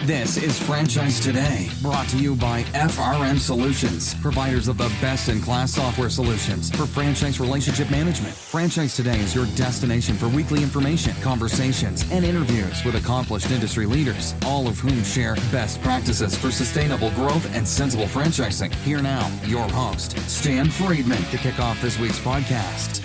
This is Franchise Today, brought to you by FRM Solutions, providers of the best-in-class software solutions for franchise relationship management. Franchise Today is your destination for weekly information, conversations, and interviews with accomplished industry leaders, all of whom share best practices for sustainable growth and sensible franchising. Here now, your host, Stan Friedman, to kick off this week's podcast.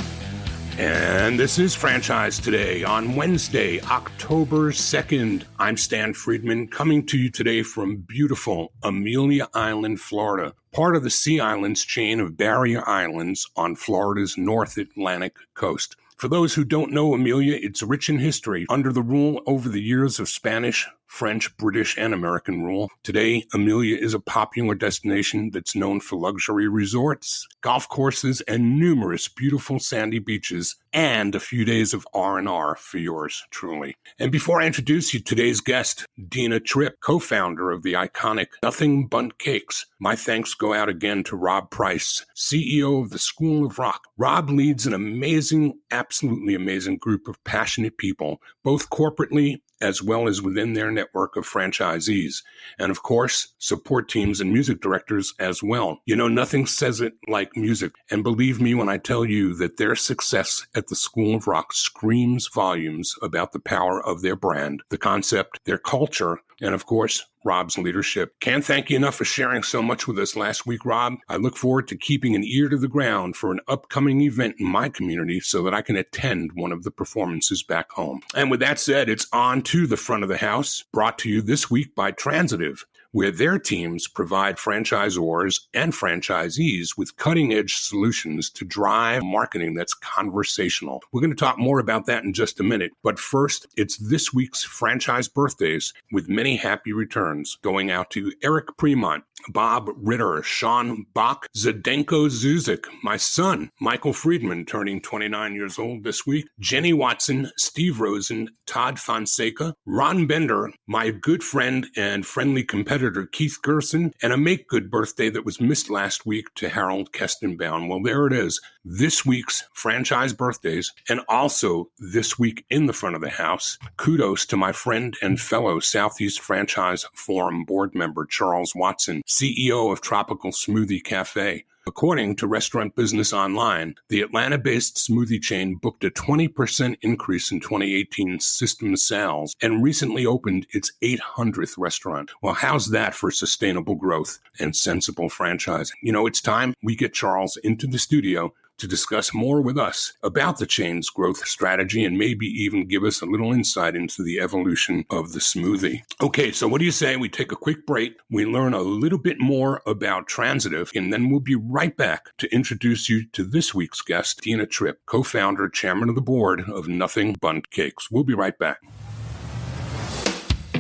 And this is Franchise Today on Wednesday, October 2nd. I'm Stan Friedman, coming to you today from beautiful Amelia Island, Florida, part of the Sea Islands chain of barrier islands on Florida's North Atlantic coast. For those who don't know Amelia, it's rich in history. Under the rule over the years of Spanish, French, British, and American rule, today Amelia is a popular destination that's known for luxury resorts, golf courses, and numerous beautiful sandy beaches, and a few days of R&R for yours truly. And before I introduce you to today's guest, Dena Tripp, co-founder of the iconic Nothing Bundt Cakes, my thanks go out again to Rob Price, CEO of the School of Rock. Rob leads an amazing, absolutely amazing group of passionate people, both corporately as well as within their network of franchisees, and of course, support teams and music directors as well. You know, nothing says it like music, and believe me when I tell you that their success at the School of Rock screams volumes about the power of their brand, the concept, their culture, and of course, Rob's leadership. Can't thank you enough for sharing so much with us last week, Rob. I look forward to keeping an ear to the ground for an upcoming event in my community so that I can attend one of the performances back home. And with that said, it's on to the front of the house, brought to you this week by Transitive, where their teams provide franchisors and franchisees with cutting-edge solutions to drive marketing that's conversational. We're going to talk more about that in just a minute, but first, it's this week's franchise birthdays, with many happy returns going out to Eric Premont, Bob Ritter, Sean Bach, Zdenko Zuzik, my son, Michael Friedman, turning 29 years old this week, Jenny Watson, Steve Rosen, Todd Fonseca, Ron Bender, my good friend and friendly competitor, Keith Gerson, and a make-good birthday that was missed last week to Harold Kestenbaum. Well, there it is. This week's franchise birthdays, and also this week in the front of the house, kudos to my friend and fellow Southeast Franchise Forum board member, Charles Watson, CEO of Tropical Smoothie Cafe. According to Restaurant Business Online, the Atlanta-based smoothie chain booked a 20% increase in 2018 system sales and recently opened its 800th restaurant. Well, how's that for sustainable growth and sensible franchising? You know, it's time we get Charles into the studio to discuss more with us about the chain's growth strategy and maybe even give us a little insight into the evolution of the smoothie. Okay, so what do you say we take a quick break, we learn a little bit more about Transitive, and then we'll be right back to introduce you to this week's guest, Dena Tripp, co-founder, chairman of the board of Nothing Bundt Cakes. We'll be right back.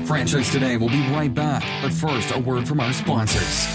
Franchise Today will be right back, but first, a word from our sponsors.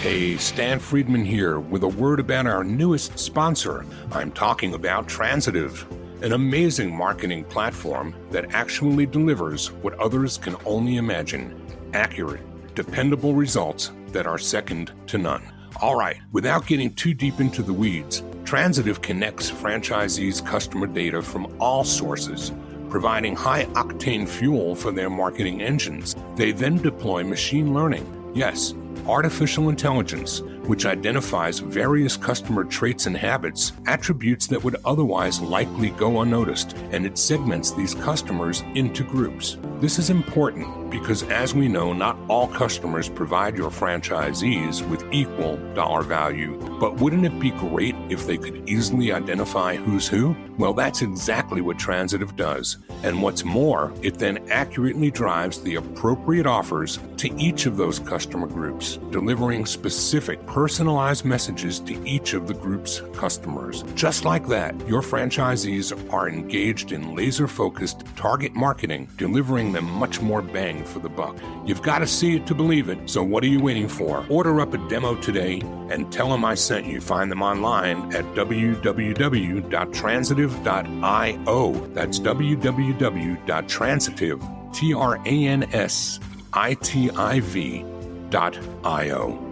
Hey, Stan Friedman here with a word about our newest sponsor. I'm talking about Transitive, an amazing marketing platform that actually delivers what others can only imagine: accurate, dependable results that are second to none. All right, without getting too deep into the weeds, Transitive connects franchisees' customer data from all sources, providing high-octane fuel for their marketing engines. They then deploy machine learning, yes, artificial intelligence, which identifies various customer traits and habits, attributes that would otherwise likely go unnoticed, and it segments these customers into groups. This is important because, as we know, not all customers provide your franchisees with equal dollar value. But wouldn't it be great if they could easily identify who's who? Well, that's exactly what Transitive does. And what's more, it then accurately drives the appropriate offers to each of those customer groups, delivering specific personalized messages to each of the group's customers. Just like that, your franchisees are engaged in laser-focused target marketing, delivering them much more bang for the buck. You've got to see it to believe it, so what are you waiting for? Order up a demo today and tell them I sent you. Find them online at www.transitive.io. That's www.transitive.io.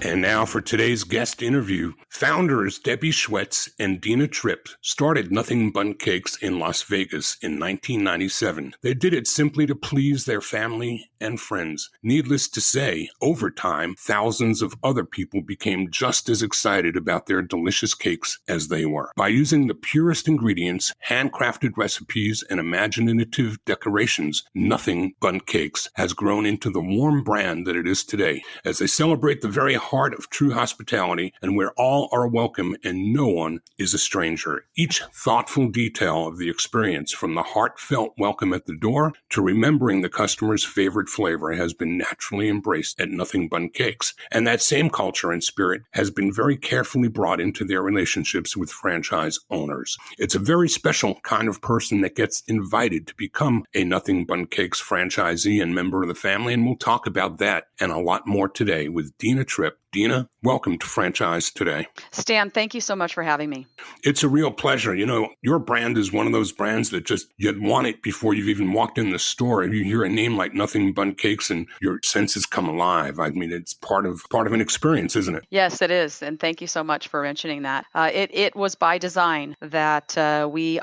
And now for today's guest interview. Founders Debbie Shwetz and Dena Tripp started Nothing Bundt Cakes in Las Vegas in 1997. They did it simply to please their family and friends. Needless to say, over time, thousands of other people became just as excited about their delicious cakes as they were. By using the purest ingredients, handcrafted recipes, and imaginative decorations, Nothing Bundt Cakes has grown into the warm brand that it is today, as they celebrate the very heart of true hospitality and where all are welcome and no one is a stranger. Each thoughtful detail of the experience, from the heartfelt welcome at the door to remembering the customer's favorite flavor, has been naturally embraced at Nothing Bundt Cakes. And that same culture and spirit has been very carefully brought into their relationships with franchise owners. It's a very special kind of person that gets invited to become a Nothing Bundt Cakes franchisee and member of the family, and we'll talk about that and a lot more today with Dena Tripp. Dena, welcome to Franchise Today. Stan, thank you so much for having me. It's a real pleasure. You know, your brand is one of those brands that just, you'd want it before you've even walked in the store. You hear a name like Nothing Bundt Cakes and your senses come alive. I mean, it's part of an experience, isn't it? Yes, it is. And thank you so much for mentioning that. It was by design that we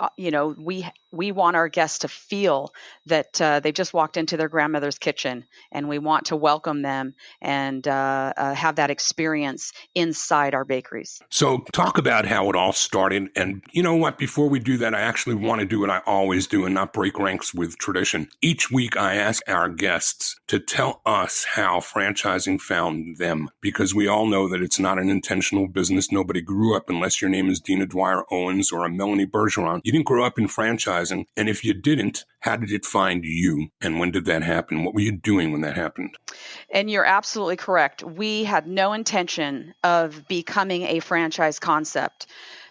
want our guests to feel that they've just walked into their grandmother's kitchen, and we want to welcome them and have that experience inside our bakeries. So talk about how it all started. And you know what? Before we do that, I actually want to do what I always do and not break ranks with tradition. Each week, I ask our guests to tell us how franchising found them, because we all know that it's not an intentional business. Nobody grew up, unless your name is Dena Dwyer Owens or a Melanie Bergeron. You didn't grow up in franchising. And if you didn't, how did it find you? And when did that happen? What were you doing when that happened? And you're absolutely correct. We had no intention of becoming a franchise concept.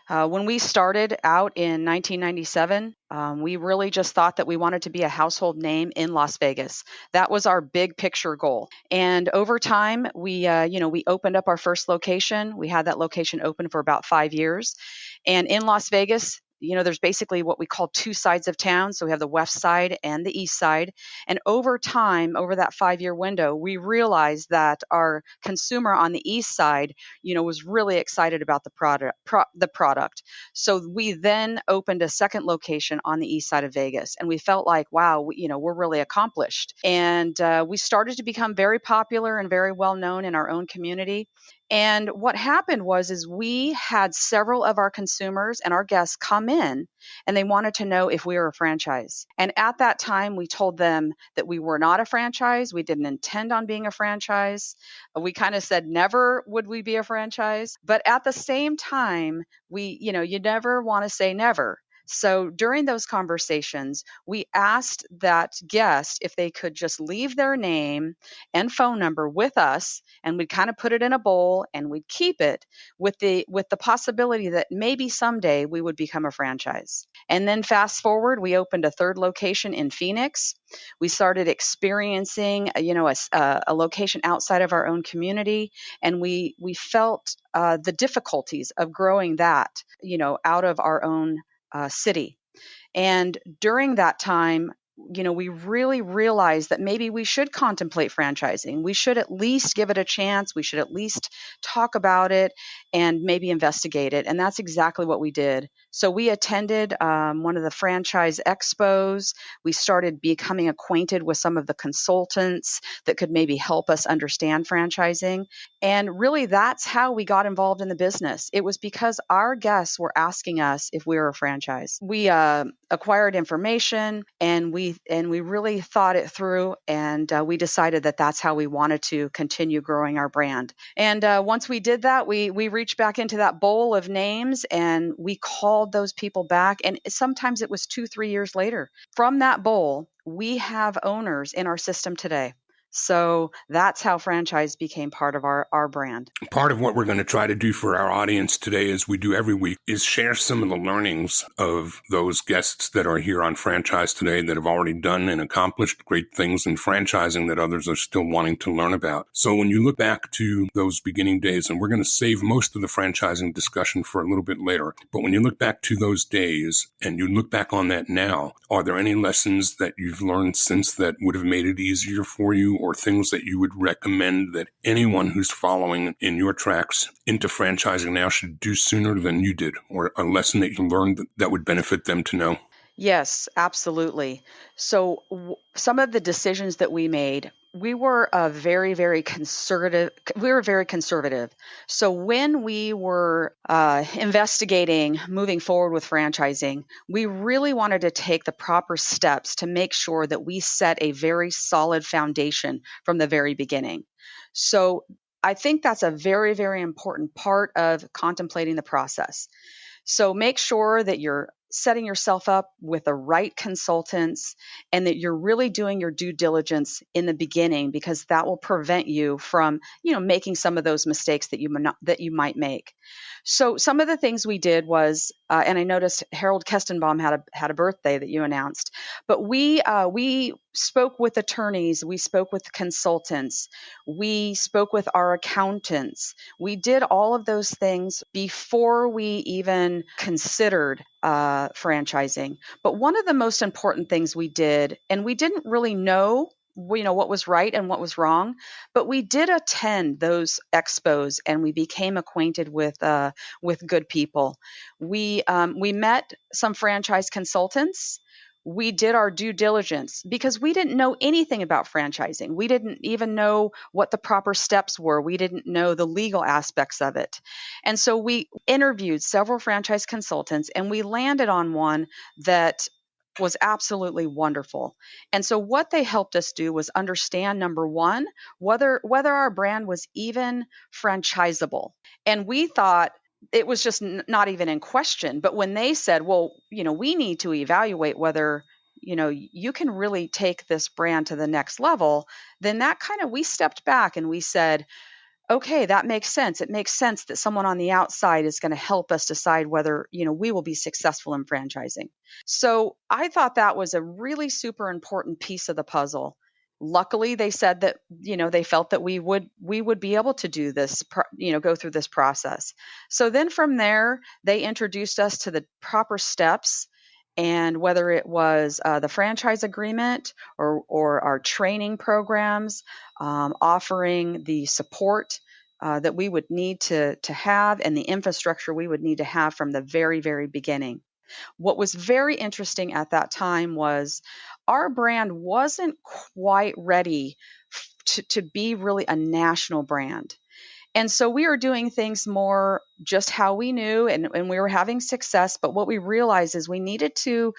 When we started out in 1997, we really just thought that we wanted to be a household name in Las Vegas. That was our big picture goal. And over time, we opened up our first location. We had that location open for about 5 years. And in Las Vegas, there's basically what we call two sides of town. So we have the west side and the east side. And over time, over that 5-year window, we realized that our consumer on the east side, was really excited about the product. So we then opened a second location on the east side of Vegas, and we felt like, wow, we're really accomplished. And we started to become very popular and very well known in our own community. And what happened is we had several of our consumers and our guests come in, and they wanted to know if we were a franchise. And at that time, we told them that we were not a franchise. We didn't intend on being a franchise. We kind of said never would we be a franchise. But at the same time, you never want to say never. So during those conversations, we asked that guest if they could just leave their name and phone number with us, and we'd kind of put it in a bowl and we'd keep it with the possibility that maybe someday we would become a franchise. And then fast forward, we opened a third location in Phoenix. We started experiencing, a location outside of our own community, and we felt the difficulties of growing that, out of our own city. And during that time, we really realized that maybe we should contemplate franchising. We should at least give it a chance. We should at least talk about it and maybe investigate it. And that's exactly what we did. So we attended one of the franchise expos. We started becoming acquainted with some of the consultants that could maybe help us understand franchising. And really, that's how we got involved in the business. It was because our guests were asking us if we were a franchise. We acquired information, and we really thought it through, and we decided that that's how we wanted to continue growing our brand. And once we did that, we reached back into that bowl of names, and we called those people back. And sometimes it was 2-3 years later. From that bowl, we have owners in our system today. So that's how franchise became part of our brand. Part of what we're going to try to do for our audience today, as we do every week, is share some of the learnings of those guests that are here on Franchise Today that have already done and accomplished great things in franchising that others are still wanting to learn about. So when you look back to those beginning days, and we're going to save most of the franchising discussion for a little bit later, but when you look back to those days and you look back on that now, are there any lessons that you've learned since that would have made it easier for you, or things that you would recommend that anyone who's following in your tracks into franchising now should do sooner than you did, or a lesson that you learned that would benefit them to know? Yes, absolutely. So some of the decisions that we made, we were a very, very conservative. We were very conservative. So when we were investigating moving forward with franchising, we really wanted to take the proper steps to make sure that we set a very solid foundation from the very beginning. So I think that's a very, very important part of contemplating the process. So make sure that you're setting yourself up with the right consultants and that you're really doing your due diligence in the beginning, because that will prevent you from, making some of those mistakes that you might make. So some of the things we did was, and I noticed Harold Kestenbaum had a birthday that you announced, but we spoke with attorneys, we spoke with consultants, we spoke with our accountants. We did all of those things before we even considered franchising. But one of the most important things we did, and we didn't really know, what was right and what was wrong, but we did attend those expos and we became acquainted with good people. We met some franchise consultants. We did our due diligence because we didn't know anything about franchising. We didn't even know what the proper steps were. We didn't know the legal aspects of it. And so we interviewed several franchise consultants and we landed on one that was absolutely wonderful. And so what they helped us do was understand, number one, whether our brand was even franchisable. And we thought it was just not even in question. But when they said, well, we need to evaluate whether, you can really take this brand to the next level, then that we stepped back and we said, okay, that makes sense. It makes sense that someone on the outside is going to help us decide whether, we will be successful in franchising. So I thought that was a really super important piece of the puzzle. Luckily, they said that, they felt that we would be able to do this, go through this process. So then from there, they introduced us to the proper steps. And whether it was the franchise agreement or our training programs, offering the support that we would need to have and the infrastructure we would need to have from the very, very beginning. What was very interesting at that time was our brand wasn't quite ready to be really a national brand. And so we were doing things more just how we knew, and we were having success. But what we realized is we needed to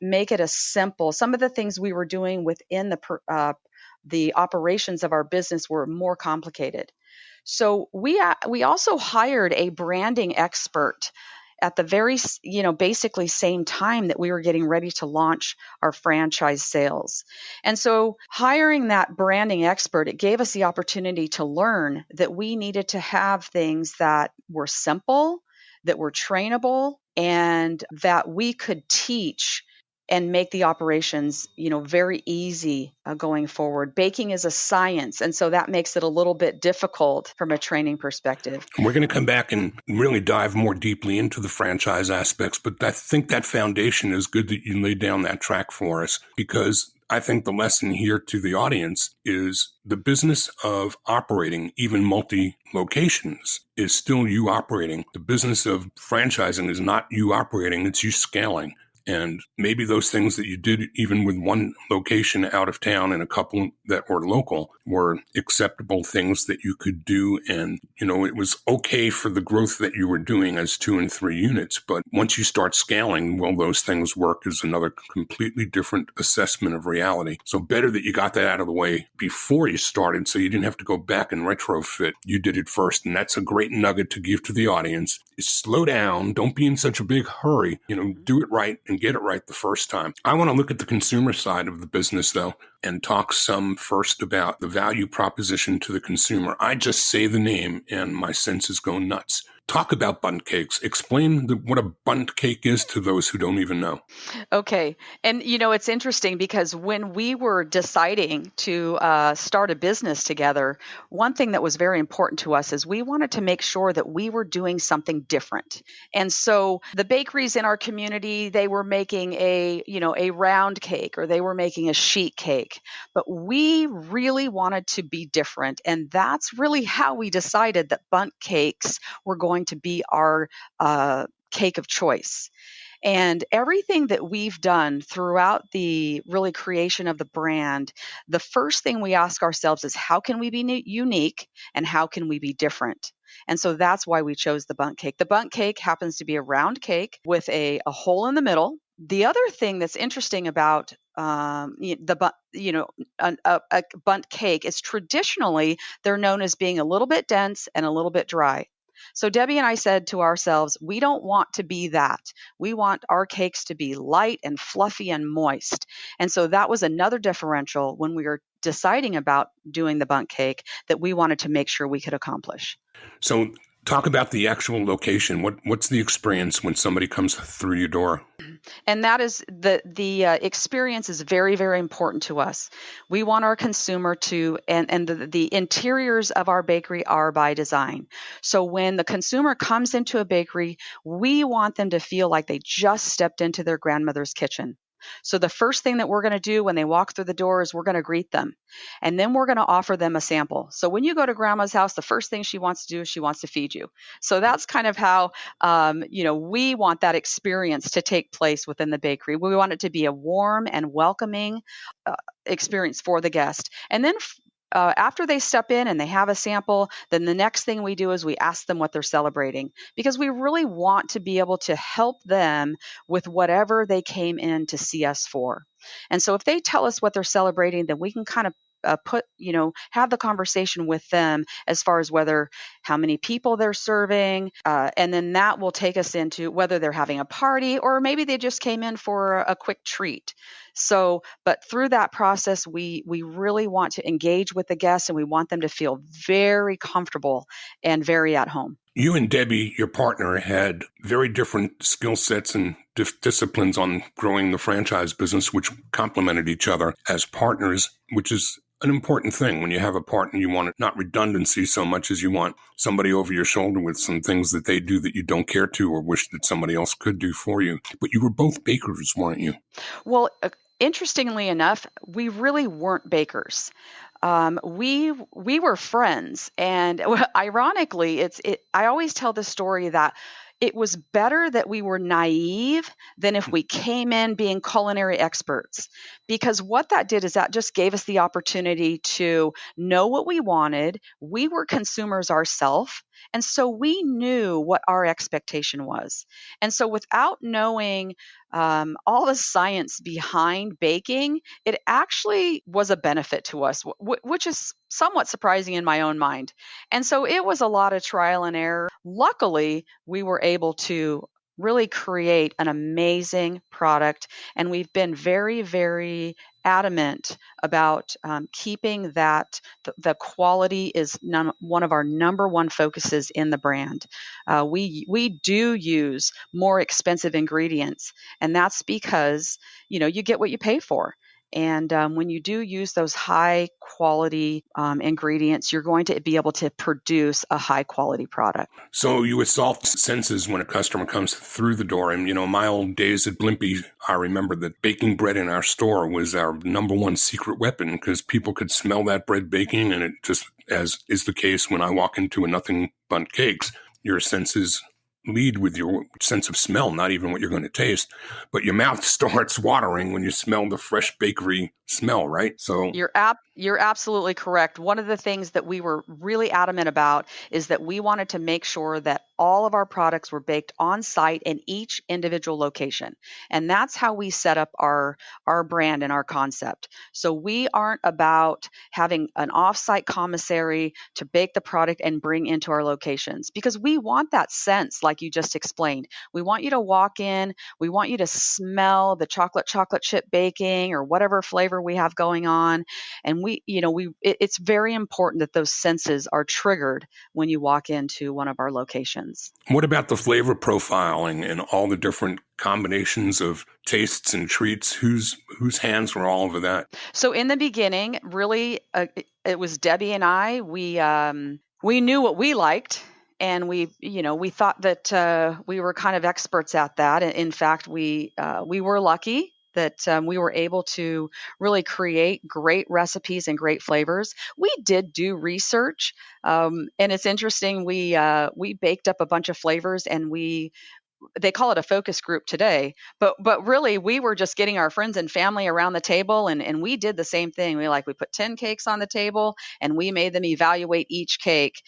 make it a simple. Some of the things we were doing within the operations of our business were more complicated. So we also hired a branding expert at the very, basically same time that we were getting ready to launch our franchise sales. And so hiring that branding expert, it gave us the opportunity to learn that we needed to have things that were simple, that were trainable, and that we could teach and make the operations, very easy going forward. Baking is a science, and so that makes it a little bit difficult from a training perspective. We're going to come back and really dive more deeply into the franchise aspects, but I think that foundation is good that you laid down that track for us, because I think the lesson here to the audience is the business of operating, even multi-locations, is still you operating. The business of franchising is not you operating, it's you scaling. And maybe those things that you did, even with one location out of town and a couple that were local, were acceptable things that you could do. And, it was okay for the growth that you were doing as 2 and 3 units. But once you start scaling, will those things work is another completely different assessment of reality. So better that you got that out of the way before you started, so you didn't have to go back and retrofit. You did it first. And that's a great nugget to give to the audience. Is slow down. Don't be in such a big hurry. Do it right and get it right the first time. I want to look at the consumer side of the business, though, and talk some first about the value proposition to the consumer. I just say the name and my senses go nuts. Talk about bundt cakes. Explain what a bundt cake is to those who don't even know. Okay. And, it's interesting because when we were deciding to start a business together, one thing that was very important to us is we wanted to make sure that we were doing something different. And so the bakeries in our community, they were making a round cake, or they were making a sheet cake. cake, but we really wanted to be different. And that's really how we decided that bundt cakes were going to be our cake of choice. And everything that we've done throughout the really creation of the brand, the first thing we ask ourselves is how can we be unique and how can we be different? And so that's why we chose the bundt cake. The bundt cake happens to be a round cake with a hole in the middle. The other thing that's interesting about a bundt cake is traditionally they're known as being a little bit dense and a little bit dry. So Debbie and I said to ourselves, we don't want to be that. We want our cakes to be light and fluffy and moist. And so that was another differential when we were deciding about doing the bundt cake that we wanted to make sure we could accomplish. So talk about the actual location. What's the experience when somebody comes through your door? And that is the experience is very, very important to us. We want our consumer to, and the interiors of our bakery are by design. So when the consumer comes into a bakery, we want them to feel like they just stepped into their grandmother's kitchen. So the first thing that we're going to do when they walk through the door is we're going to greet them. And then we're going to offer them a sample. So when you go to grandma's house, the first thing she wants to do is she wants to feed you. So that's kind of how, we want that experience to take place within the bakery. We want it to be a warm and welcoming experience for the guest. And then after they step in and they have a sample, then the next thing we do is we ask them what they're celebrating, because we really want to be able to help them with whatever they came in to see us for. And so if they tell us what they're celebrating, then we can kind of have the conversation with them as far as how many people they're serving. And then that will take us into whether they're having a party or maybe they just came in for a quick treat. So, but through that process, we really want to engage with the guests and we want them to feel very comfortable and very at home. You and Debbie, your partner, had very different skill sets and disciplines on growing the franchise business, which complemented each other as partners, which is an important thing. When you have a partner, you want not redundancy so much as you want somebody over your shoulder with some things that they do that you don't care to or wish that somebody else could do for you. But you were both bakers, weren't you? Well, interestingly enough, we really weren't bakers. We were friends, and ironically, I always tell the story that it was better that we were naive than if we came in being culinary experts, because what that did is that just gave us the opportunity to know what we wanted. We were consumers ourselves, and so we knew what our expectation was. And so without knowing all the science behind baking, it actually was a benefit to us, which is somewhat surprising in my own mind. And so it was a lot of trial and error. Luckily, we were able to really create an amazing product, and we've been very, very adamant about keeping that the quality is one of our number one focuses in the brand. We do use more expensive ingredients, and that's because you get what you pay for. And when you do use those high quality ingredients, you're going to be able to produce a high quality product. So you assault senses when a customer comes through the door. And, my old days at Blimpie, I remember that baking bread in our store was our number one secret weapon because people could smell that bread baking. And it just, as is the case when I walk into a Nothing Bundt Cakes, your senses lead with your sense of smell, not even what you're going to taste, but your mouth starts watering when you smell the fresh bakery smell, right? So you're absolutely correct. One of the things that we were really adamant about is that we wanted to make sure that all of our products were baked on site in each individual location. And that's how we set up our brand and our concept. So we aren't about having an off-site commissary to bake the product and bring into our locations, because we want that sense, like you just explained. We want you to walk in, we want you to smell the chocolate chip baking or whatever flavor we have going on. And it's very important that those senses are triggered when you walk into one of our locations. What about the flavor profiling and all the different combinations of tastes and treats? Whose hands were all over that? So in the beginning, really, it was Debbie and I. We knew what we liked. And we thought that we were kind of experts at that. In fact, we were lucky that we were able to really create great recipes and great flavors. We did do research, and it's interesting. We baked up a bunch of flavors, and they call it a focus group today, but really we were just getting our friends and family around the table, and we did the same thing. We put 10 cakes on the table, and we made them evaluate each cake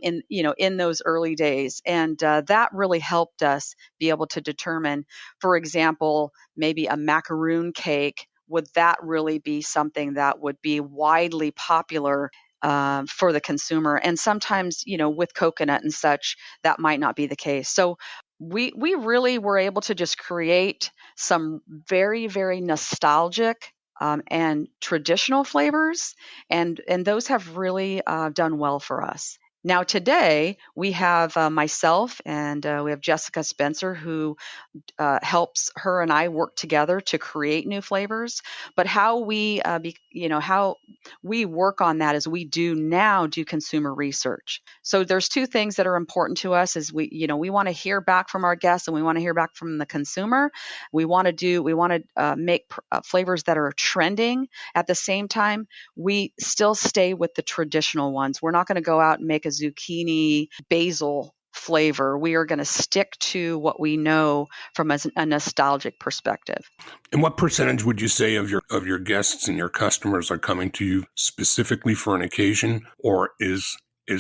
in those early days, and that really helped us be able to determine, for example, maybe a macaroon cake, would that really be something that would be widely popular for the consumer? And sometimes, with coconut and such, that might not be the case. So we really were able to just create some very, very nostalgic and traditional flavors, and those have really done well for us. Now today we have myself, and we have Jessica Spencer, who helps her and I work together to create new flavors. But how we work on that is we do now do consumer research. So there's two things that are important to us: is we want to hear back from our guests, and we want to hear back from the consumer. We want to make flavors that are trending. At the same time, we still stay with the traditional ones. We're not going to go out and make a zucchini basil flavor. We are going to stick to what we know from a nostalgic perspective. And what percentage would you say of your guests and your customers are coming to you specifically for an occasion, or is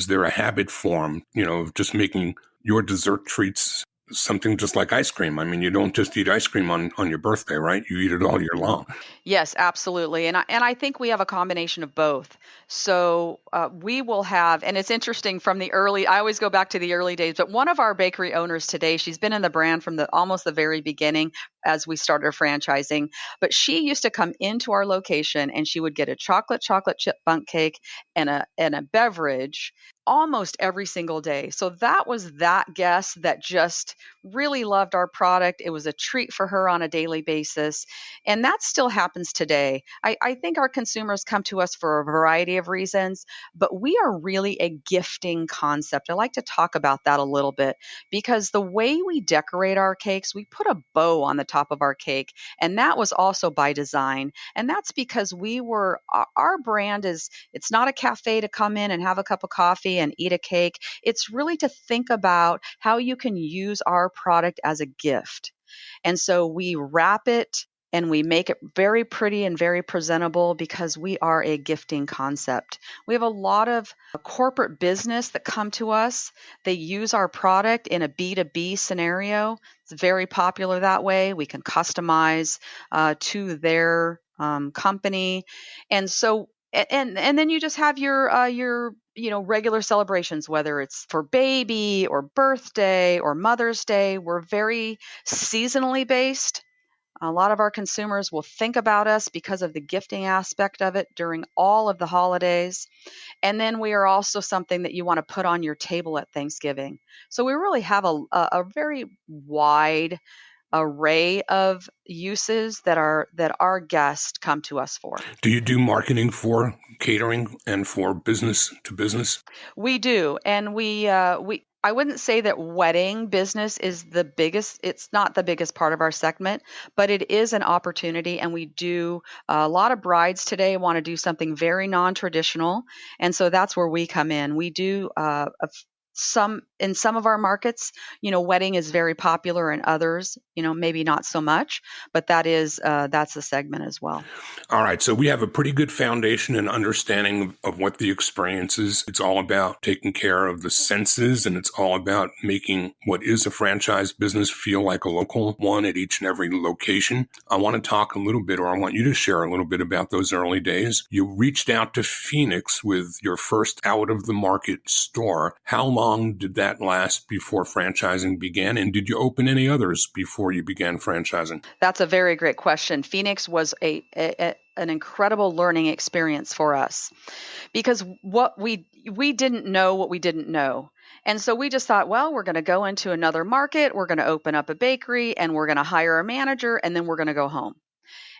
there a habit form, of just making your dessert treats something just like ice cream? I mean, you don't just eat ice cream on your birthday, right? You eat it all year long. Yes, absolutely. And I think we have a combination of both. So we will have, and it's interesting I always go back to the early days, but one of our bakery owners today, she's been in the brand from almost the very beginning as we started franchising, but she used to come into our location and she would get a chocolate chip bundt cake and a beverage almost every single day. So that was that guest that just really loved our product. It was a treat for her on a daily basis. And that still happens today. I think our consumers come to us for a variety of reasons, but we are really a gifting concept. I like to talk about that a little bit, because the way we decorate our cakes, we put a bow on the top of our cake, and that was also by design. And that's because our brand it's not a cafe to come in and have a cup of coffee and eat a cake. It's really to think about how you can use our product as a gift. And so we wrap it and we make it very pretty and very presentable, because we are a gifting concept. We have a lot of corporate business that come to us. They use our product in a B2B scenario. It's very popular that way. We can customize to their company. And so, and then you just have your regular celebrations, whether it's for baby or birthday or Mother's Day. We're very seasonally based. A lot of our consumers will think about us because of the gifting aspect of it during all of the holidays. And then we are also something that you want to put on your table at Thanksgiving. So we really have a very wide array of uses that our guests come to us for. Do you do marketing for catering and for business to business? We do, and I wouldn't say that wedding business is the biggest. It's not the biggest part of our segment, but it is an opportunity, and we do a lot of brides today want to do something very non-traditional, and so that's where we come in. We do in some of our markets, wedding is very popular, and others, maybe not so much, but that's a segment as well. All right. So we have a pretty good foundation and understanding of what the experience is. It's all about taking care of the senses, and it's all about making what is a franchise business feel like a local one at each and every location. I want to talk a little bit, or I want you to share a little bit about those early days. You reached out to Phoenix with your first out of the market store. How long did that last before franchising began? And did you open any others before you began franchising? That's a very great question. Phoenix was an incredible learning experience for us, because what we didn't know what we didn't know. And so we just thought, well, we're going to go into another market, we're going to open up a bakery, and we're going to hire a manager, and then we're going to go home.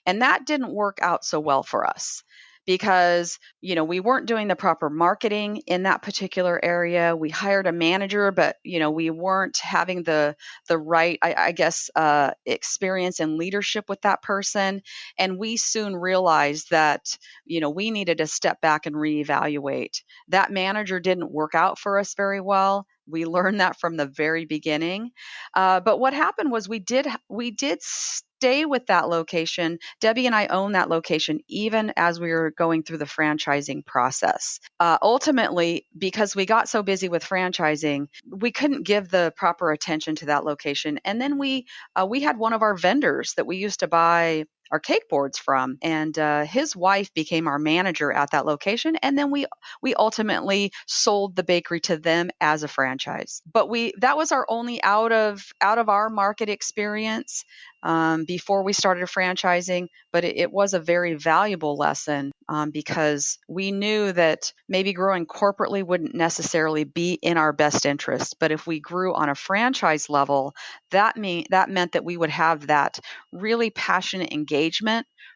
And that didn't work out so well for us, because, we weren't doing the proper marketing in that particular area. We hired a manager, but, we weren't having the right, I guess, experience and leadership with that person. And we soon realized that, we needed to step back and reevaluate. That manager didn't work out for us very well. We learned that from the very beginning. But what happened was we did stay with that location. Debbie and I own that location even as we were going through the franchising process. Ultimately, because we got so busy with franchising, we couldn't give the proper attention to that location. And then we had one of our vendors that we used to buy our cake boards from, and his wife became our manager at that location. And then we ultimately sold the bakery to them as a franchise. But that was our only out of our market experience before we started franchising. But it was a very valuable lesson because we knew that maybe growing corporately wouldn't necessarily be in our best interest. But if we grew on a franchise level, that meant that we would have that really passionate engagement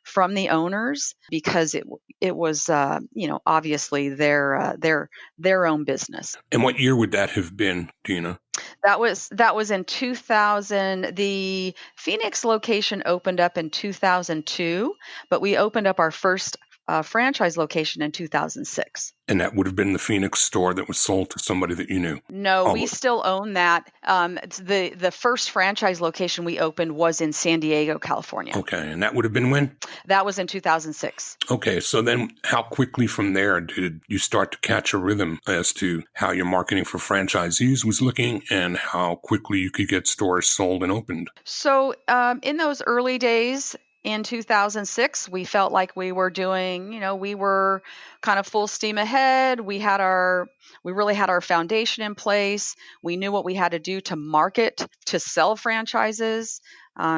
from the owners, because it was obviously their own business. And what year would that have been, Dena? That was in 2000. The Phoenix location opened up in 2002, but we opened up our first franchise location in 2006. And that would have been the Phoenix store that was sold to somebody that you knew? No, we still own that. It's the first franchise location we opened was in San Diego, California. Okay, and that would have been when? That was in 2006. Okay, so then how quickly from there did you start to catch a rhythm as to how your marketing for franchisees was looking and how quickly you could get stores sold and opened? So in those early days, in 2006, we felt like we were doing, we were kind of full steam ahead. We really had our foundation in place. We knew what we had to do to market, to sell franchises.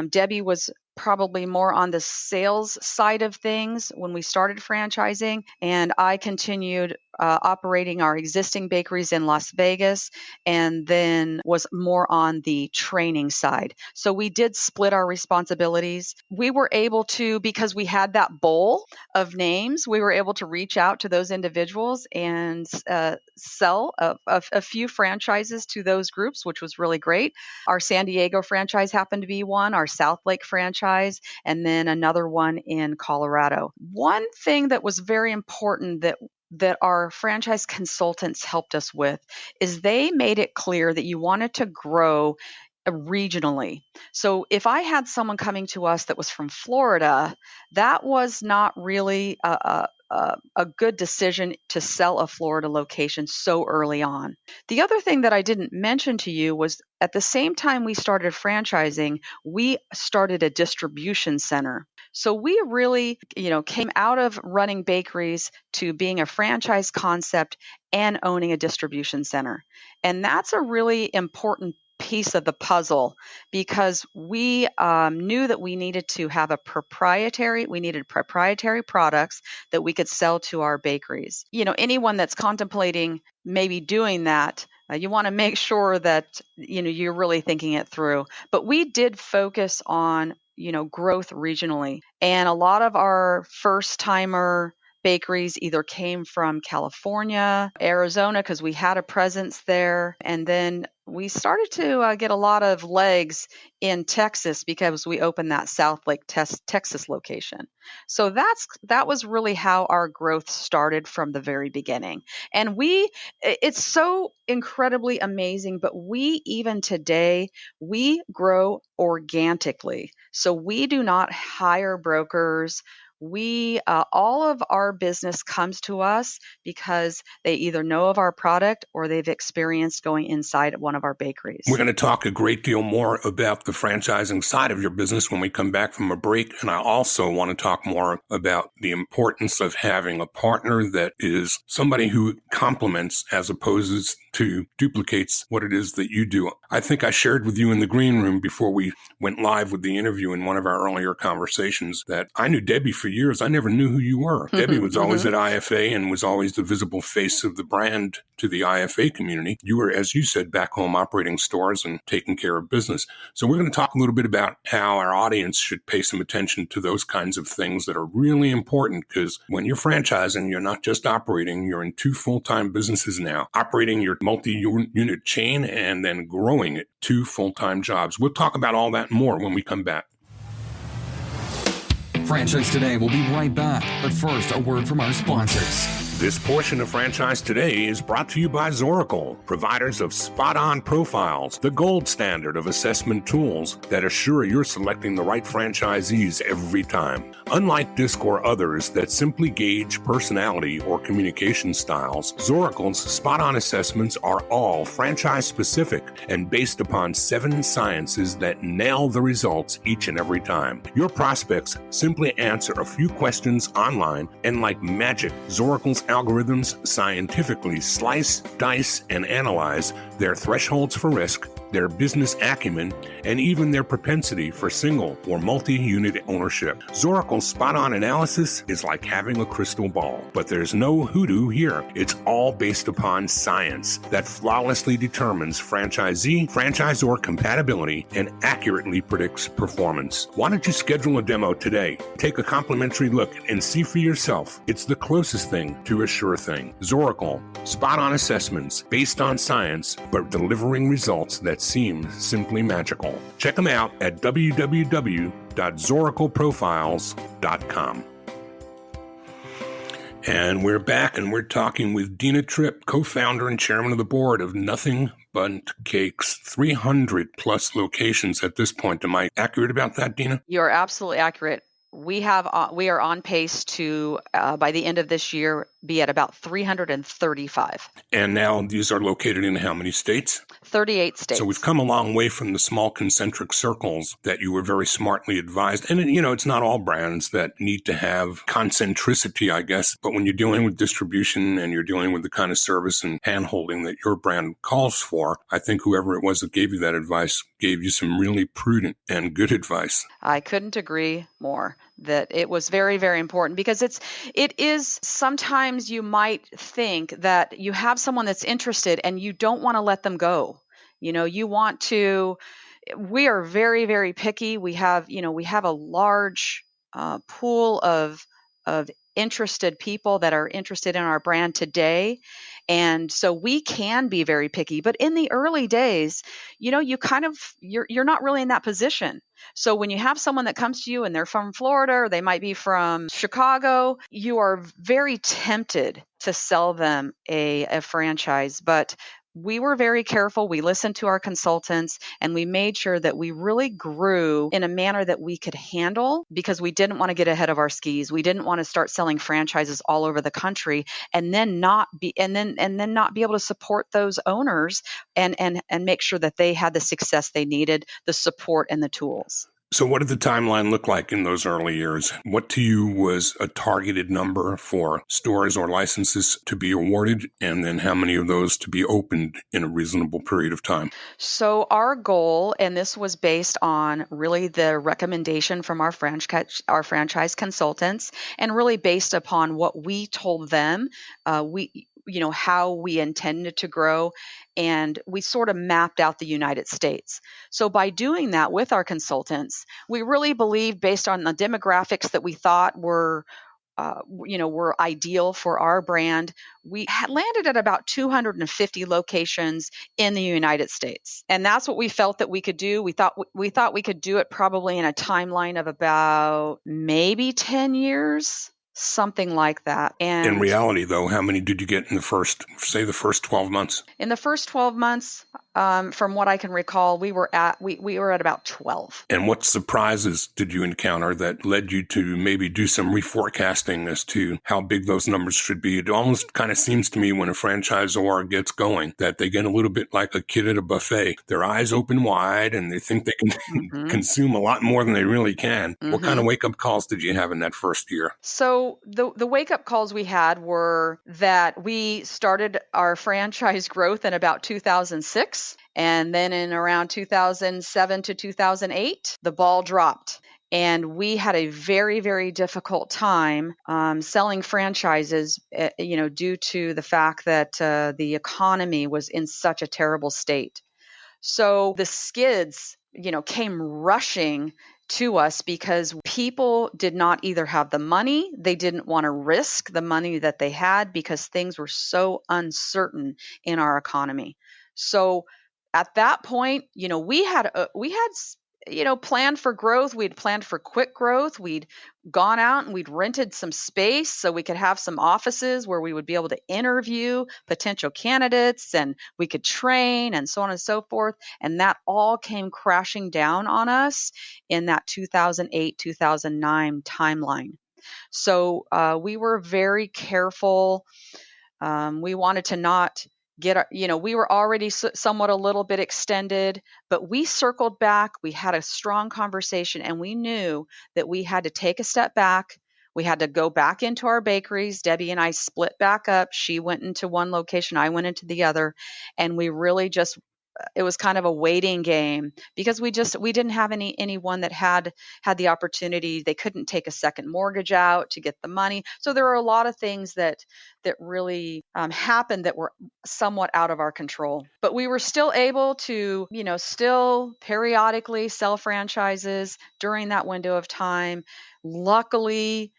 Debbie was probably more on the sales side of things when we started franchising, and I continued operating our existing bakeries in Las Vegas, and then was more on the training side. So we did split our responsibilities. We were able to, because we had that bowl of names, we were able to reach out to those individuals and sell a few franchises to those groups, which was really great. Our San Diego franchise happened to be one, our South Lake franchise, and then another one in Colorado. One thing that was very important that our franchise consultants helped us with is they made it clear that you wanted to grow regionally. So if I had someone coming to us that was from Florida, that was not really a good decision to sell a Florida location so early on. The other thing that I didn't mention to you was at the same time we started franchising, we started a distribution center. So we really, came out of running bakeries to being a franchise concept and owning a distribution center. And that's a really important piece of the puzzle, because we knew that we needed proprietary products that we could sell to our bakeries. Anyone that's contemplating maybe doing that, you want to make sure that you're really thinking it through. But we did focus on growth regionally, and a lot of our first timer bakeries either came from California, Arizona, because we had a presence there, and then we started to get a lot of legs in Texas because we opened that South Lake, Texas location. So that was really how our growth started from the very beginning. And it's so incredibly amazing, but even today, we grow organically. So we do not hire brokers. We all of our business comes to us because they either know of our product or they've experienced going inside one of our bakeries. We're going to talk a great deal more about the franchising side of your business when we come back from a break. And I also want to talk more about the importance of having a partner that is somebody who complements as opposed to duplicates what it is that you do. I think I shared with you in the green room before we went live with the interview in one of our earlier conversations that I knew Debbie for for years, I never knew who you were. Debbie was always Mhm. at IFA and was always the visible face of the brand to the IFA community. You were, as you said, back home operating stores and taking care of business. So we're going to talk a little bit about how our audience should pay some attention to those kinds of things that are really important, because when you're franchising, you're not just operating, you're in 2 full-time businesses now, operating your multi-unit chain and then growing it, 2 full-time jobs. We'll talk about all that and more when we come back. Franchise Today will be right back. But first, a word from our sponsors. This portion of Franchise Today is brought to you by Zoracle, providers of spot-on profiles, the gold standard of assessment tools that assure you're selecting the right franchisees every time. Unlike DISC or others that simply gauge personality or communication styles, Zoracle's spot-on assessments are all franchise-specific and based upon 7 sciences that nail the results each and every time. Your prospects simply answer a few questions online, and like magic, Zoracle's algorithms scientifically slice, dice, and analyze their thresholds for risk, their business acumen, and even their propensity for single or multi-unit ownership. Zoracle's spot-on analysis is like having a crystal ball, but there's no hoodoo here. It's all based upon science that flawlessly determines franchisor compatibility and accurately predicts performance. Why don't you schedule a demo today? Take a complimentary look and see for yourself. It's the closest thing to a sure thing. Zoracle, spot-on assessments based on science, but delivering results that seem simply magical. Check them out at www.zoracleprofiles.com. And we're back, and we're talking with Dena Tripp, co-founder and chairman of the board of Nothing Bundt Cakes, 300 plus locations at this point. Am I accurate about that, Dena? You're absolutely accurate. We are on pace to, by the end of this year, be at about 335. And now these are located in how many states? 38 states. So we've come a long way from the small concentric circles that you were very smartly advised. And, it's not all brands that need to have concentricity, I guess. But when you're dealing with distribution and you're dealing with the kind of service and hand-holding that your brand calls for, I think whoever it was that gave you that advice gave you some really prudent and good advice. I couldn't agree more that it was very, very important, because it is sometimes you might think that you have someone that's interested and you don't want to let them go. We are very, very picky. We have a large pool of interested people that are interested in our brand today. And so we can be very picky, but in the early days, you're not really in that position. So when you have someone that comes to you and they're from Florida, or they might be from Chicago, you are very tempted to sell them a franchise. But we were very careful. We listened to our consultants, and we made sure that we really grew in a manner that we could handle, because we didn't want to get ahead of our skis. We didn't want to start selling franchises all over the country and then not be able to support those owners and make sure that they had the success they needed, the support and the tools. So what did the timeline look like in those early years? What to you was a targeted number for stores or licenses to be awarded, and then how many of those to be opened in a reasonable period of time? So our goal, and this was based on really the recommendation from our franchise consultants, and really based upon what we told them, how we intended to grow, and we sort of mapped out the United States. So by doing that with our consultants, we really believed, based on the demographics that we thought were ideal for our brand, we had landed at about 250 locations in the United States. And that's what we felt that we could do. We thought we could do it probably in a timeline of about maybe 10 years. Something like that. And in reality, though, how many did you get in the first 12 months? In the first 12 months, from what I can recall, we were at about 12. And what surprises did you encounter that led you to maybe do some reforecasting as to how big those numbers should be? It almost kind of seems to me, when a franchisor gets going, that they get a little bit like a kid at a buffet. Their eyes open wide and they think they can consume a lot more than they really can. What kind of wake-up calls did you have in that first year? So the wake-up calls we had were that we started our franchise growth in about 2006. And then in around 2007 to 2008, the ball dropped. And we had a very, very difficult time selling franchises, due to the fact that the economy was in such a terrible state. So the skids, came rushing to us because people did not either have the money, they didn't want to risk the money that they had because things were so uncertain in our economy. So at that point, we had planned for growth. We'd planned for quick growth. We'd gone out and we'd rented some space so we could have some offices where we would be able to interview potential candidates and we could train and so on and so forth. And that all came crashing down on us in that 2008, 2009 timeline. So we were very careful. We wanted to not we were already somewhat a little bit extended, but we circled back. We had a strong conversation and we knew that we had to take a step back. We had to go back into our bakeries. Debbie and I split back up. She went into one location, I went into the other. And we really just it was kind of a waiting game because we didn't have anyone that had the opportunity. They couldn't take a second mortgage out to get the money. So there are a lot of things that really happened that were somewhat out of our control. But we were still able to, still periodically sell franchises during that window of time. Luckily,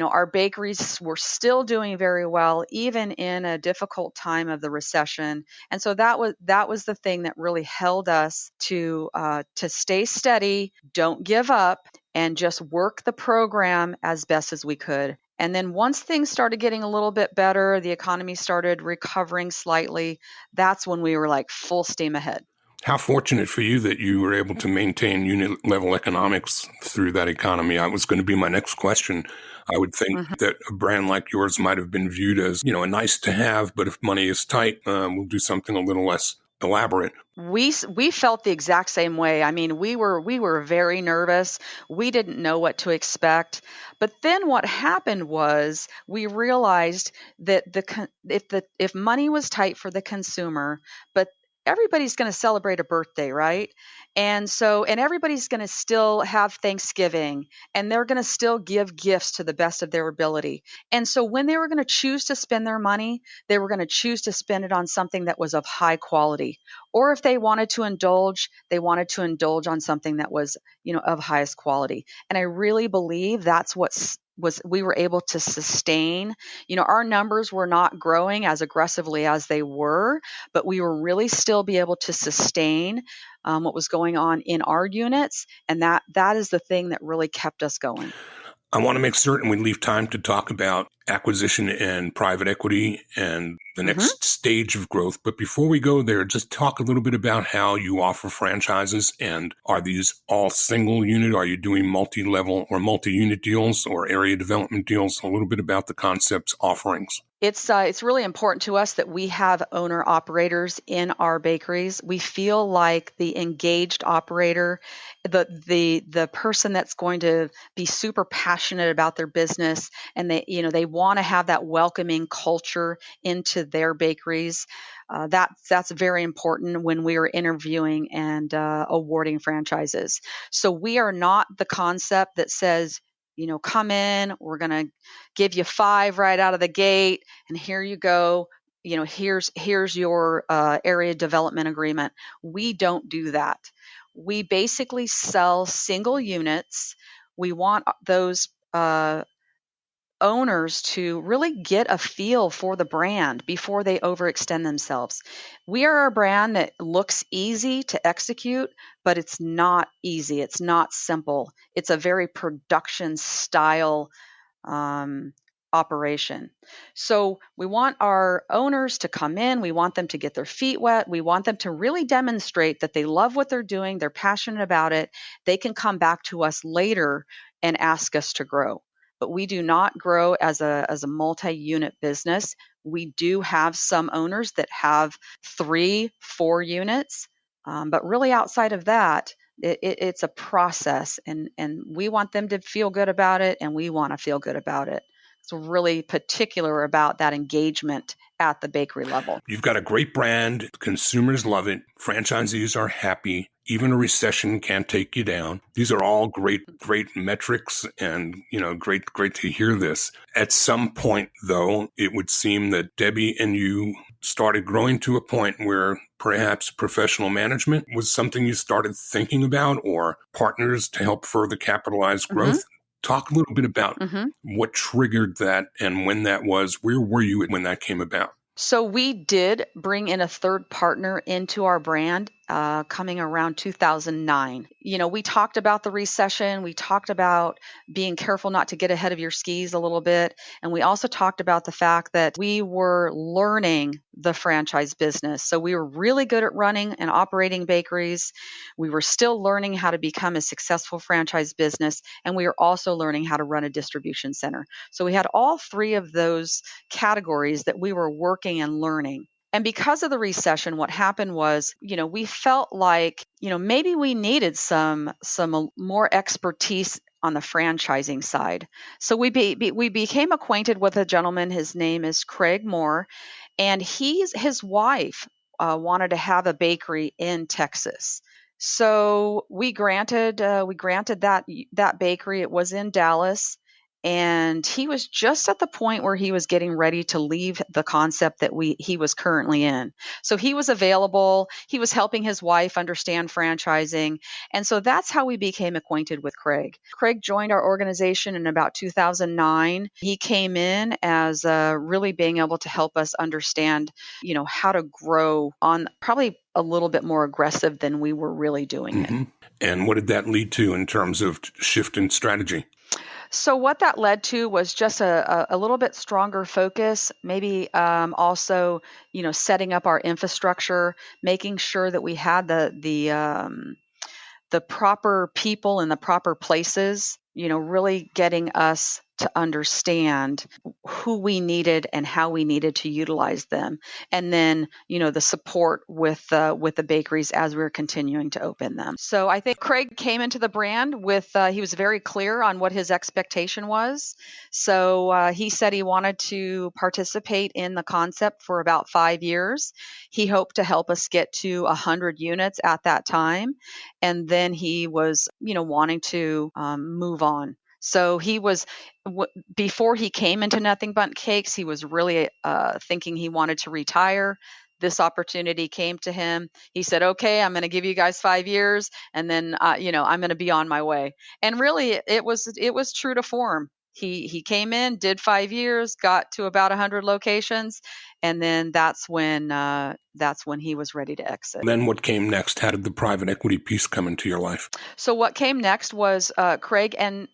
our bakeries were still doing very well, even in a difficult time of the recession. And so that was the thing that really held us to stay steady, don't give up, and just work the program as best as we could. And then once things started getting a little bit better, the economy started recovering slightly, that's when we were like full steam ahead. How fortunate for you that you were able to maintain unit level economics through that economy. That was going to be my next question. I would think that a brand like yours might have been viewed as, a nice to have, but if money is tight, we'll do something a little less elaborate. We felt the exact same way. I mean, we were very nervous. We didn't know what to expect. But then what happened was we realized that if money was tight for the consumer, but everybody's going to celebrate a birthday, right? And everybody's going to still have Thanksgiving and they're going to still give gifts to the best of their ability. And so when they were going to choose to spend their money, they were going to choose to spend it on something that was of high quality. Or if they wanted to indulge, they wanted to indulge on something that was, of highest quality. And I really believe that's we were able to sustain. Our numbers were not growing as aggressively as they were, but we were really still be able to sustain what was going on in our units. And that is the thing that really kept us going. I want to make certain we leave time to talk about acquisition and private equity and the next stage of growth. But before we go there, just talk a little bit about how you offer franchises. And are these all single unit? Are you doing multi-level or multi-unit deals or area development deals? A little bit about the concepts offerings. It's really important to us that we have owner operators in our bakeries. We feel like the engaged operator, the person that's going to be super passionate about their business, and they want to have that welcoming culture into their bakeries. That's very important when we are interviewing and awarding franchises. So we are not the concept that says, come in, we're going to give you 5 right out of the gate, and here you go. Here's your area development agreement. We don't do that. We basically sell single units. We want those owners to really get a feel for the brand before they overextend themselves. We are a brand that looks easy to execute, but it's not easy. It's not simple. It's a very production style operation. So we want our owners to come in. We want them to get their feet wet. We want them to really demonstrate that they love what they're doing. They're passionate about it. They can come back to us later and ask us to grow. But we do not grow as a multi-unit business. We do have some owners that have 3, 4 units, but really outside of that, it's a process, and we want them to feel good about it, and we want to feel good about it. So really particular about that engagement at the bakery level. You've got a great brand. Consumers love it. Franchisees are happy. Even a recession can't take you down. These are all great metrics, and, great to hear this. At some point, though, it would seem that Debbie and you started growing to a point where perhaps professional management was something you started thinking about, or partners to help further capitalize growth. Talk a little bit about what triggered that and when that was. Where were you when that came about? So we did bring in a third partner into our brand coming around 2009. We talked about the recession. We talked about being careful not to get ahead of your skis a little bit. And we also talked about the fact that we were learning the franchise business. So we were really good at running and operating bakeries. We were still learning how to become a successful franchise business. And we were also learning how to run a distribution center. So we had all three of those categories that we were working and learning. And because of the recession, what happened was, we felt like, maybe we needed some more expertise on the franchising side. So we became acquainted with a gentleman. His name is Craig Moore, and his wife wanted to have a bakery in Texas. So we granted that bakery. It was in Dallas. And he was just at the point where he was getting ready to leave the concept that he was currently in. So he was available. He was helping his wife understand franchising. And so that's how we became acquainted with Craig. Craig joined our organization in about 2009. He came in as really being able to help us understand, how to grow on probably a little bit more aggressive than we were really doing it. And what did that lead to in terms of shift in strategy? So what that led to was just a little bit stronger focus, maybe also, setting up our infrastructure, making sure that we had the proper people in the proper places, really getting us to understand who we needed and how we needed to utilize them. And then, the support with the bakeries as we were continuing to open them. So I think Craig came into the brand with, he was very clear on what his expectation was. So he said he wanted to participate in the concept for about 5 years. He hoped to help us get to 100 units at that time. And then he was, wanting to move on. So he was, before he came into Nothing Bundt Cakes, he was really thinking he wanted to retire. This opportunity came to him. He said, okay, I'm going to give you guys 5 years, and then, I'm going to be on my way. And really, it was true to form. He came in, did 5 years, got to about 100 locations, and then that's when he was ready to exit. Then what came next? How did the private equity piece come into your life? So what came next was Craig and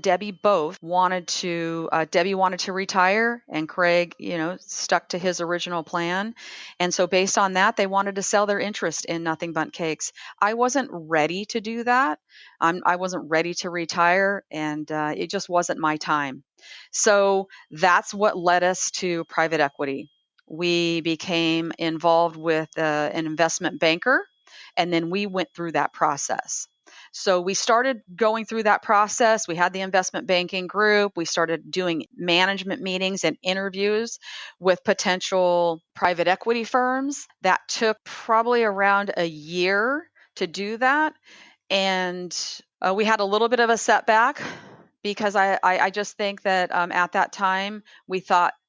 Debbie both wanted to. Debbie wanted to retire, and Craig, stuck to his original plan. And so based on that, they wanted to sell their interest in Nothing Bundt Cakes. I wasn't ready to do that. I wasn't ready to retire, and it just wasn't my time. So that's what led us to private equity. We became involved with an investment banker, and then we went through that process. So we started going through that process. We had the investment banking group. We started doing management meetings and interviews with potential private equity firms. That took probably around a year to do that. And we had a little bit of a setback because I just think that at that time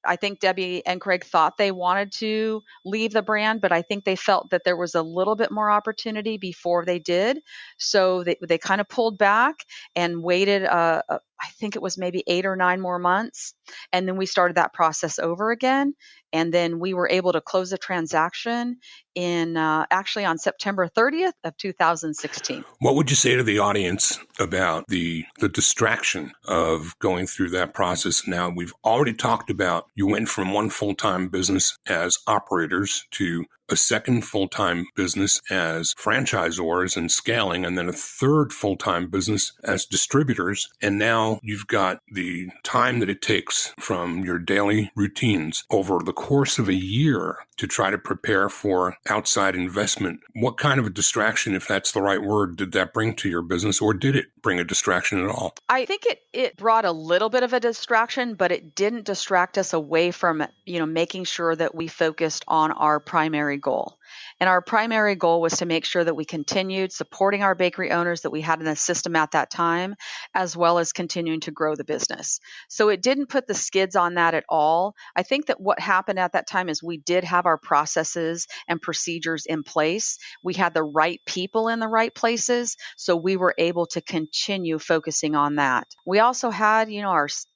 I think Debbie and Craig thought they wanted to leave the brand, but I think they felt that there was a little bit more opportunity before they did. So they kind of pulled back and waited, I think it was maybe 8 or 9 more months. And then we started that process over again. And then we were able to close the transaction in actually on September 30th of 2016. What would you say to the audience about the distraction of going through that process? Now, we've already talked about you went from one full-time business as operators to a second full-time business as franchisors and scaling, and then a third full-time business as distributors. And now you've got the time that it takes from your daily routines over the course of a year to try to prepare for outside investment. What kind of a distraction, if that's the right word, did that bring to your business, or did it bring a distraction at all? I think it brought a little bit of a distraction, but it didn't distract us away from, making sure that we focused on our primary goal. And our primary goal was to make sure that we continued supporting our bakery owners that we had in the system at that time, as well as continuing to grow the business. So it didn't put the skids on that at all. I think that what happened at that time is we did have our processes and procedures in place. We had the right people in the right places, so we were able to continue focusing on that. We also had,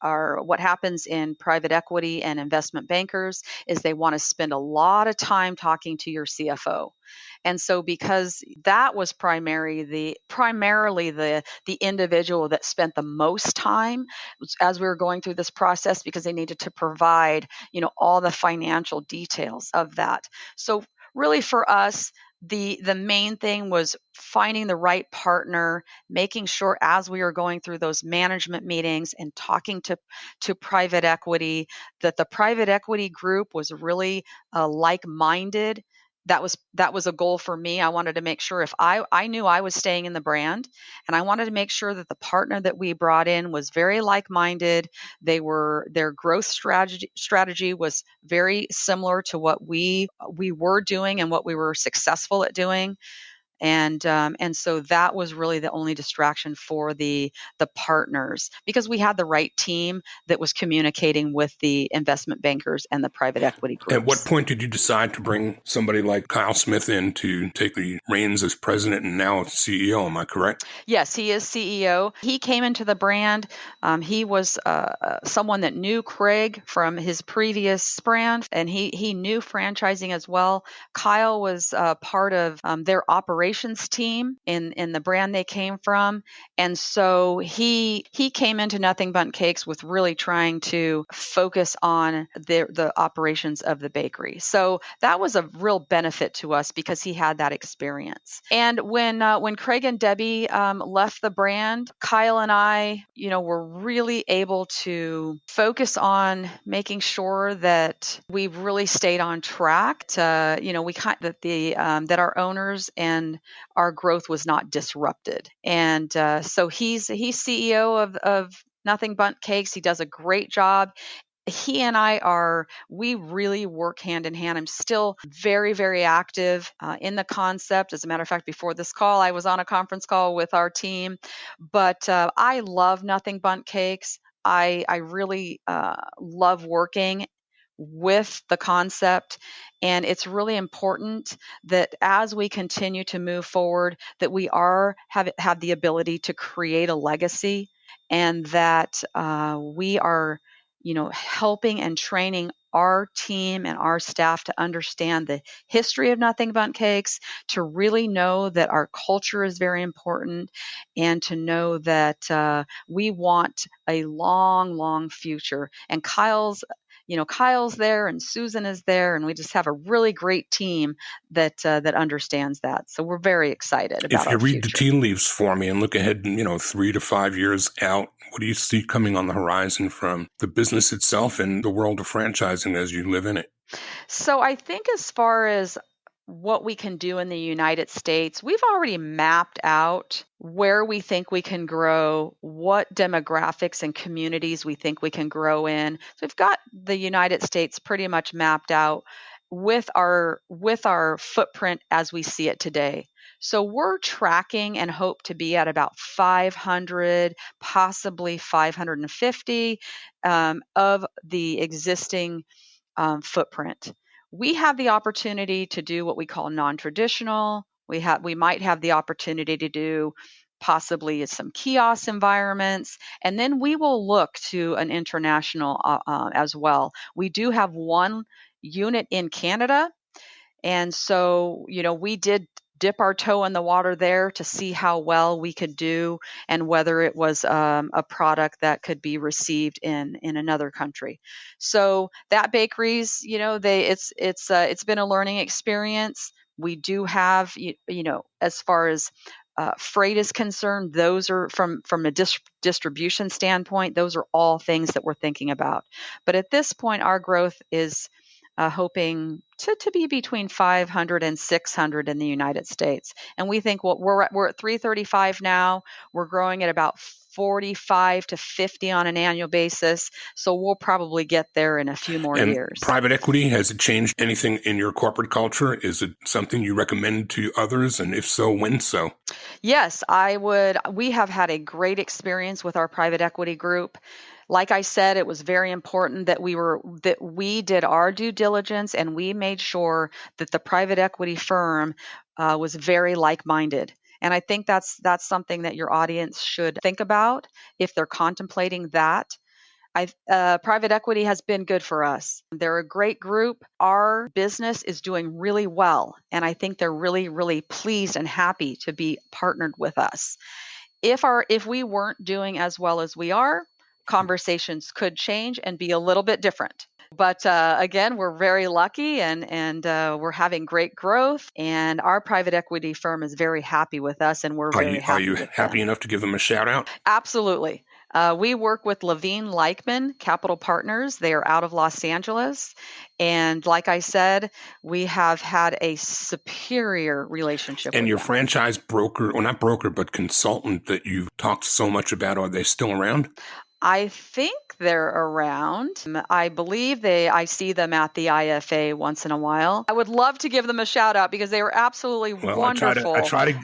our what happens in private equity and investment bankers is they want to spend a lot of time talking to your CFO. And so because that was primarily the individual that spent the most time as we were going through this process, because they needed to provide, all the financial details of that. So really for us, the main thing was finding the right partner, making sure as we were going through those management meetings and talking to private equity, that the private equity group was really like-minded. That was a goal for me. I wanted to make sure if I knew I was staying in the brand, and I wanted to make sure that the partner that we brought in was very like-minded. Their growth strategy was very similar to what we were doing and what we were successful at doing. And so that was really the only distraction for the partners, because we had the right team that was communicating with the investment bankers and the private equity groups. At what point did you decide to bring somebody like Kyle Smith in to take the reins as president and now CEO? Am I correct? Yes, he is CEO. He came into the brand. He was someone that knew Craig from his previous brand, and he knew franchising as well. Kyle was part of their operations team in the brand they came from, and so he came into Nothing Bundt Cakes with really trying to focus on the operations of the bakery. So that was a real benefit to us because he had that experience. And when Craig and Debbie left the brand, Kyle and I, were really able to focus on making sure that we really stayed on track to, that our owners and our growth was not disrupted. And so he's CEO of Nothing Bundt Cakes. He does a great job. He and we really work hand in hand. I'm still very, very active in the concept. As a matter of fact, before this call, I was on a conference call with our team. But I love Nothing Bundt Cakes. I really love working with the concept. And it's really important that as we continue to move forward, that we have the ability to create a legacy, and that we are helping and training our team and our staff to understand the history of Nothing Bundt Cakes, to really know that our culture is very important, and to know that we want a long, long future. And Kyle's there, and Susan is there, and we just have a really great team that understands that. So we're very excited about our future. If you read the tea leaves for me and look ahead, 3 to 5 years out, what do you see coming on the horizon from the business itself and the world of franchising as you live in it? So I think as far as what we can do in the United States, we've already mapped out where we think we can grow, what demographics and communities we think we can grow in. So we've got the United States pretty much mapped out with our footprint as we see it today. So we're tracking and hope to be at about 500, possibly 550 of the existing footprint. We have the opportunity to do what we call non-traditional. We might have the opportunity to do possibly some kiosk environments, and then we will look to an international as well. We do have one unit in Canada, and so we did dip our toe in the water there to see how well we could do and whether it was a product that could be received in another country. So that bakeries, it's been a learning experience. We do have, as far as freight is concerned, those are from a distribution standpoint, those are all things that we're thinking about. But at this point, our growth is hoping to be between 500 and 600 in the United States. And we think we're at 335 now. We're growing at about 45 to 50 on an annual basis. So we'll probably get there in a few more years. Private equity, has it changed anything in your corporate culture? Is it something you recommend to others? And if so, when so? Yes, I would. We have had a great experience with our private equity group. Like I said, it was very important that we did our due diligence and we made sure that the private equity firm was very like-minded. And I think that's something that your audience should think about if they're contemplating that. Private equity has been good for us. They're a great group. Our business is doing really well, and I think they're really, really pleased and happy to be partnered with us. If we weren't doing as well as we are, conversations could change and be a little bit different. But again, we're very lucky and we're having great growth. And our private equity firm is very happy with us, and we're very happy. Are you happy enough to give them a shout out? Absolutely. We work with Levine Leichman Capital Partners. They are out of Los Angeles. And like I said, we have had a superior relationship And with your them. franchise broker, or not broker, but consultant that you've talked so much about, are they still around? I think they're around. I believe I see them at the IFA once in a while. I would love to give them a shout out because they were absolutely wonderful. I try to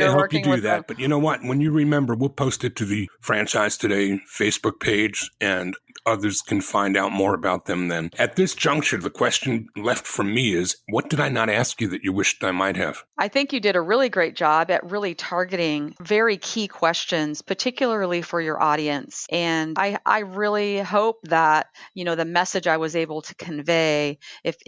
help you do that. But you know what? When you remember, we'll post it to the Franchise Today Facebook page, and others can find out more about them then. At this juncture, the question left from me is, what did I not ask you that you wished I might have? I think you did a really great job at really targeting very key questions, particularly for your audience. And I really hope that, the message I was able to convey, if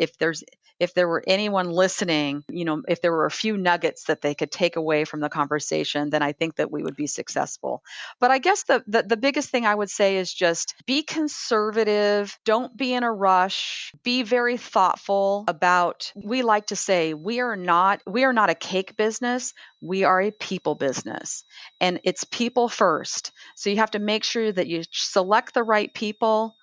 there were anyone listening, if there were a few nuggets that they could take away from the conversation, then I think that we would be successful. But I guess the biggest thing I would say is just be conservative. Don't be in a rush. Be very thoughtful about, we like to say, we are not a cake business. We are a people business, and it's people first. So you have to make sure that you select the right people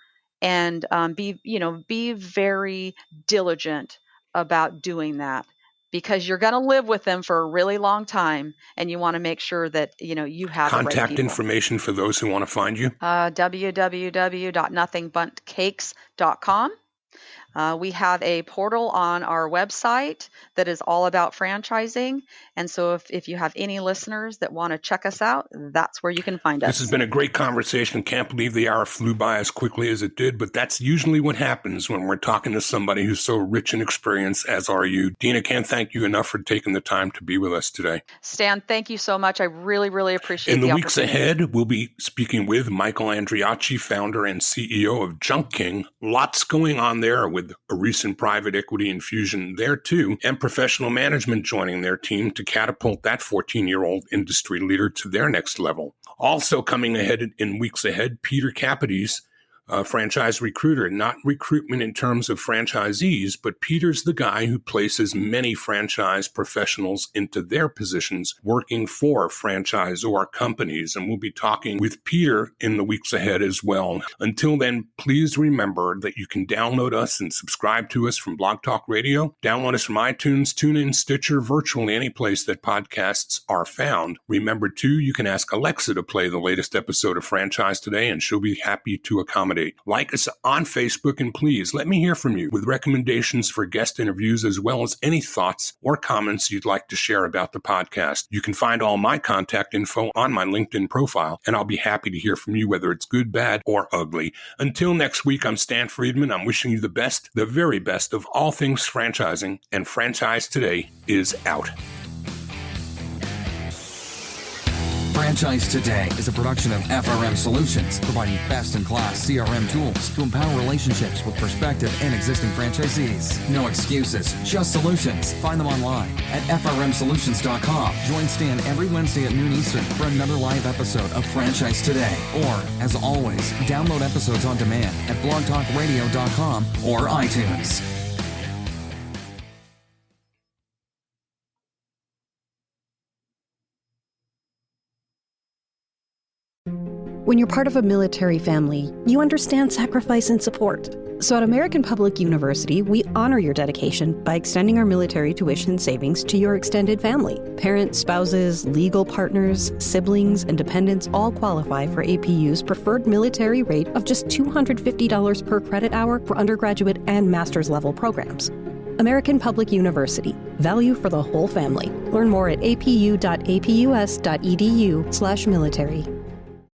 and be very diligent about doing that, because you're going to live with them for a really long time, and you want to make sure that you have contact the right people. Information for those who want to find you. www.nothingbundtcakes.com. We have a portal on our website that is all about franchising. And so if you have any listeners that want to check us out, that's where you can find us. This has been a great conversation. Can't believe the hour flew by as quickly as it did, but that's usually what happens when we're talking to somebody who's so rich in experience, as are you. Dena, can't thank you enough for taking the time to be with us today. Stan, thank you so much. I really, really appreciate the opportunity. In the weeks ahead, we'll be speaking with Michael Andriacci, founder and CEO of Junk King. Lots going on there with a recent private equity infusion there too, and professional management joining their team to catapult that 14-year-old industry leader to their next level. Also coming ahead in weeks ahead, Peter Capides, franchise recruiter, not recruitment in terms of franchisees, but Peter's the guy who places many franchise professionals into their positions working for franchisor companies. And we'll be talking with Peter in the weeks ahead as well. Until then, please remember that you can download us and subscribe to us from Blog Talk Radio. Download us from iTunes, TuneIn, Stitcher, virtually any place that podcasts are found. Remember, too, you can ask Alexa to play the latest episode of Franchise Today, and she'll be happy to accommodate. Like us on Facebook, and please let me hear from you with recommendations for guest interviews, as well as any thoughts or comments you'd like to share about the podcast. You can find all my contact info on my LinkedIn profile, and I'll be happy to hear from you, whether it's good, bad, or ugly. Until next week, I'm Stan Friedman. I'm wishing you the best, the very best of all things franchising, and Franchise Today is out. Franchise Today is a production of FRM Solutions, providing best-in-class CRM tools to empower relationships with prospective and existing franchisees. No excuses, just solutions. Find them online at frmsolutions.com. Join Stan every Wednesday at noon Eastern for another live episode of Franchise Today. Or, as always, download episodes on demand at blogtalkradio.com or iTunes. When you're part of a military family, you understand sacrifice and support. So at American Public University, we honor your dedication by extending our military tuition savings to your extended family. Parents, spouses, legal partners, siblings, and dependents all qualify for APU's preferred military rate of just $250 per credit hour for undergraduate and master's level programs. American Public University. Value for the whole family. Learn more at apu.apus.edu/military.